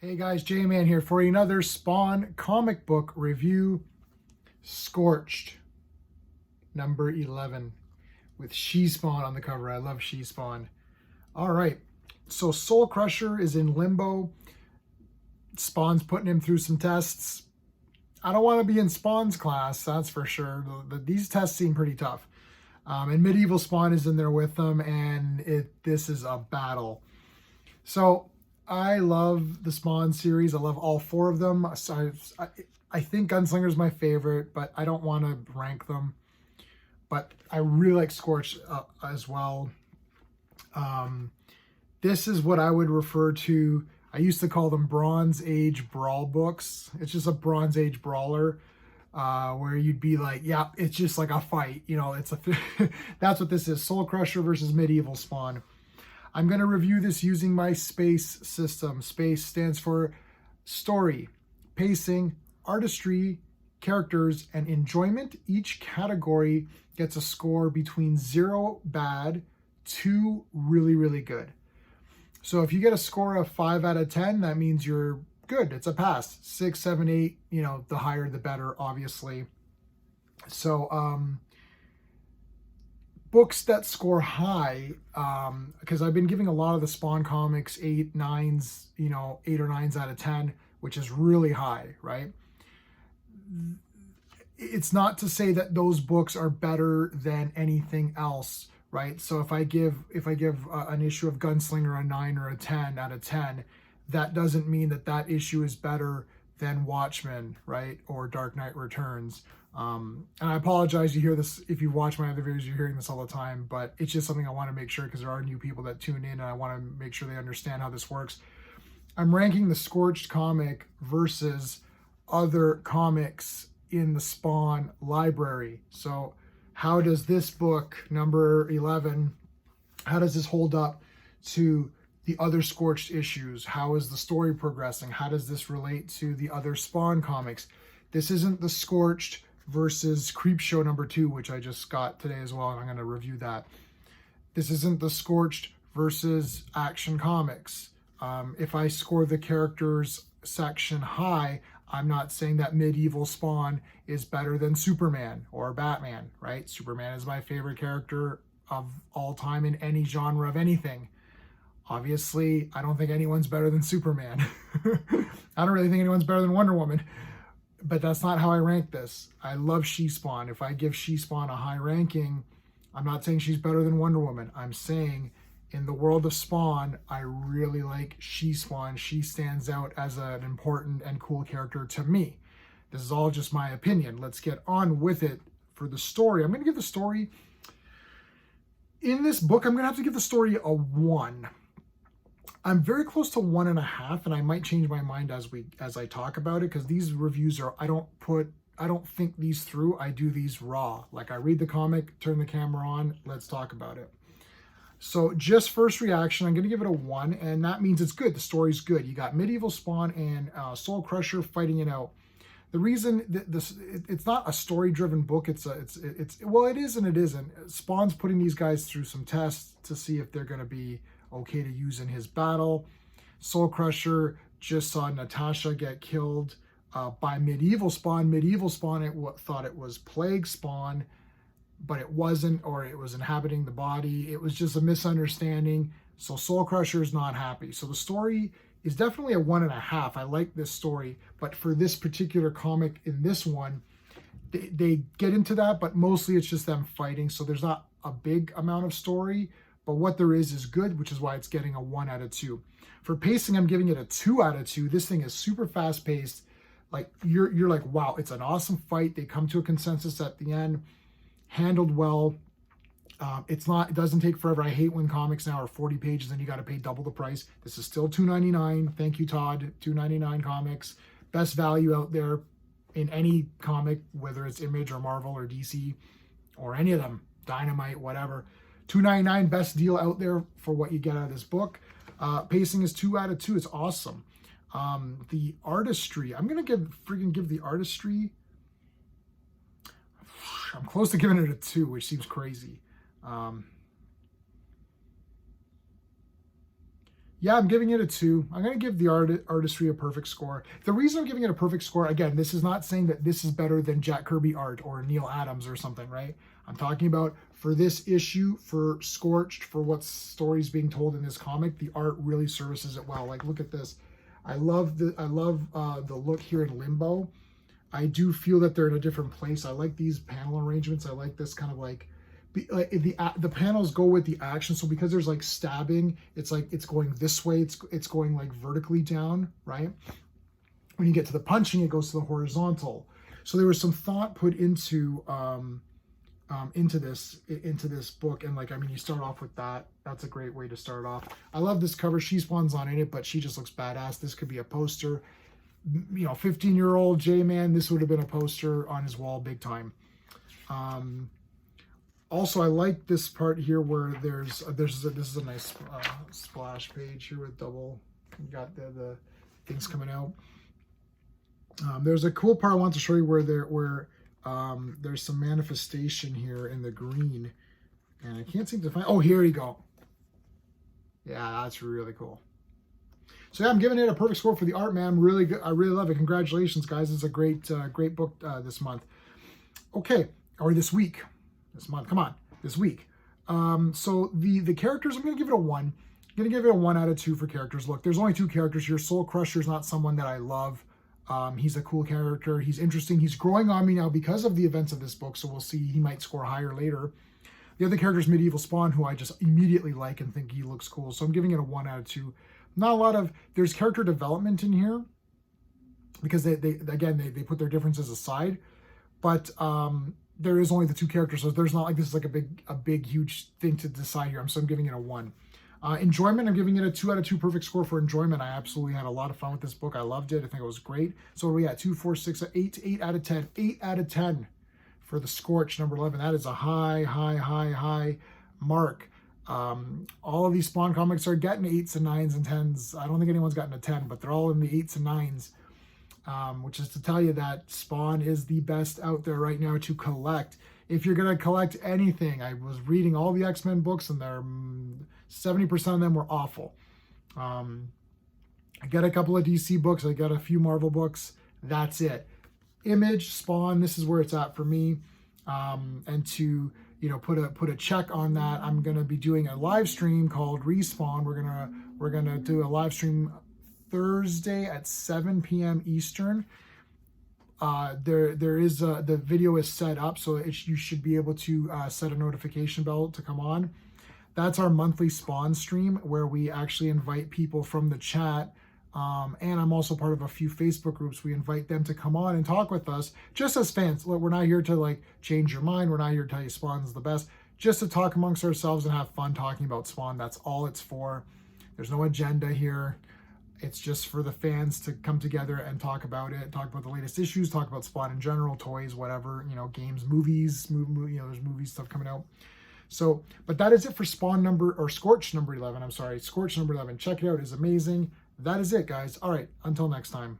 Hey guys, J-Man here for another Spawn comic book review. Scorched, number 11, with She-Spawn on the cover. I love She-Spawn. All right, so Soul Crusher is in limbo. Spawn's putting him through some tests. I don't want to be in Spawn's class, that's for sure. These tests seem pretty tough. And Medieval Spawn is in there with them, and this is a battle. So I love the Spawn series. I love all four of them. I think Gunslinger is my favorite, but I don't want to rank them. But I really like Scorched as well. This is what I would refer to. I used to call them Bronze Age brawl books. It's just a Bronze Age brawler where you'd be like, yeah, it's just like a fight. You know, it's a that's what this is. Soul Crusher versus Medieval Spawn. I'm going to review this using my SPACE system. SPACE stands for story, pacing, artistry, characters, and enjoyment. Each category gets a score between 0 bad to really, really good. So if you get a score of 5 out of 10, that means you're good. It's a pass. 6, 7, 8, you know, the higher the better, obviously. So, books that score high, because I've been giving a lot of the Spawn comics 8, 9s, you know, 8 or 9s out of 10, which is really high, right? It's not to say that those books are better than anything else, right? So if I give an issue of Gunslinger a 9 or a 10 out of 10, that doesn't mean that that issue is better than Watchmen, right? Or Dark Knight Returns. And I apologize, you hear this, if you watch my other videos, you're hearing this all the time, but it's just something I want to make sure, because there are new people that tune in and I want to make sure they understand how this works. I'm ranking the Scorched comic versus other comics in the Spawn library. So how does this book, number 11, how does this hold up to the other Scorched issues? How is the story progressing? How does this relate to the other Spawn comics? This isn't the Scorched versus Creepshow number 2, which I just got today as well, and I'm going to review that. This isn't the Scorched versus Action Comics. If I score the characters section high, I'm not saying that Medieval Spawn is better than Superman or Batman, right? Superman is my favorite character of all time in any genre of anything. Obviously, I don't think anyone's better than Superman. I don't really think anyone's better than Wonder Woman. But that's not how I rank this. I love She-Spawn. If I give She-Spawn a high ranking, I'm not saying she's better than Wonder Woman. I'm saying in the world of Spawn, I really like She-Spawn. She stands out as an important and cool character to me. This is all just my opinion. Let's get on with it. For the story, I'm going to give the story, in this book, I'm going to have to give the story a 1. I'm very close to 1.5, and I might change my mind as I talk about it, because these reviews are, I don't think these through. I do these raw. Like, I read the comic, turn the camera on, let's talk about it. So just first reaction, I'm going to give it a 1, and that means it's good. The story's good. You got Medieval Spawn and Soul Crusher fighting it out. The reason that it's not a story-driven book, well, it is and it isn't. Spawn's putting these guys through some tests to see if they're going to be okay to use in his battle. Soul Crusher just saw Natasha get killed by Medieval Spawn. Medieval Spawn thought it was Plague Spawn, but it wasn't, or it was inhabiting the body. It was just a misunderstanding. So Soul Crusher is not happy. So the story is definitely a 1.5. I like this story, but for this particular comic, in this one, they get into that, but mostly it's just them fighting. So there's not a big amount of story, but what there is good, which is why it's getting a 1 out of 2. For pacing, I'm giving it a 2 out of 2. This thing is super fast paced. Like, you're like, wow, it's an awesome fight. They come to a consensus at the end, handled well. It doesn't take forever. I hate when comics now are 40 pages and you got to pay double the price. This is still $2.99. Thank you, Todd. $2.99 comics. Best value out there in any comic, whether it's Image or Marvel or DC or any of them, Dynamite, whatever. $2.99, best deal out there for what you get out of this book. Pacing is 2 out of 2. It's awesome. The artistry, I'm gonna give the artistry. I'm close to giving it a 2, which seems crazy. Yeah, I'm giving it a 2. I'm going to give the artistry a perfect score. The reason I'm giving it a perfect score, again, this is not saying that this is better than Jack Kirby art or Neil Adams or something, right? I'm talking about for this issue, for Scorched, for what story's being told in this comic, the art really services it well. Like, look at this. I love the look here in Limbo. I do feel that they're in a different place. I like these panel arrangements. I like this kind of like the panels go with the action. So because there's like stabbing, it's like it's going this way. It's going like vertically down, right? When you get to the punching, it goes to the horizontal. So there was some thought put into this book, and like, I mean, you start off with that. That's a great way to start off. I love this cover. She Spawn's on in it, but she just looks badass. This could be a poster. 15-year-old J-Man, this would have been a poster on his wall big time. Also, I like this part here where this is a nice splash page here with double. You got the things coming out. There's a cool part I want to show you where there's some manifestation here in the green, and I can't seem to find. Oh, here you go. Yeah, that's really cool. So yeah, I'm giving it a perfect score for the art, man. Really good. I really love it. Congratulations, guys. It's a great book this month. Okay, or this week. This month. Come on, this week. So the characters, I'm going to give it a 1. I'm going to give it a 1 out of 2 for characters. Look, there's only 2 characters here. Soul Crusher's not someone that I love. He's a cool character. He's interesting. He's growing on me now because of the events of this book, so we'll see. He might score higher later. The other character is Medieval Spawn, who I just immediately like and think he looks cool. So I'm giving it a 1 out of 2. Not a lot of, there's character development in here because they put their differences aside, but there is only the 2 characters, so there's not like this is like a big huge thing to decide here. So I'm giving it a 1. Enjoyment, I'm giving it a 2 out of 2 perfect score for enjoyment. I absolutely had a lot of fun with this book. I loved it. I think it was great. So what are we at? 2, 4, 6, 8 out of 10. 8 out of 10 for the Scorched number 11. That is a high mark. All of these Spawn comics are getting 8s and 9s and 10s. I don't think anyone's gotten a 10, but they're all in the 8s and 9s, which is to tell you that Spawn is the best out there right now to collect. If you're going to collect anything, I was reading all the X-Men books, and they're 70% of them were awful. I got a couple of DC books. I got a few Marvel books. That's it. Image, Spawn, this is where it's at for me. And to put a check on that, I'm gonna be doing a live stream called Respawn. We're gonna do a live stream Thursday at 7 p.m. Eastern. There is the video is set up, so you should be able to set a notification bell to come on. That's our monthly Spawn stream where we actually invite people from the chat. And I'm also part of a few Facebook groups. We invite them to come on and talk with us just as fans. Look, we're not here to like change your mind. We're not here to tell you Spawn's the best. Just to talk amongst ourselves and have fun talking about Spawn. That's all it's for. There's no agenda here. It's just for the fans to come together and talk about it, talk about the latest issues, talk about Spawn in general, toys, whatever, games, movies, there's movie stuff coming out. So, but that is it for Scorched number 11. I'm sorry, Scorched number 11. Check it out. It's amazing. That is it, guys. All right. Until next time.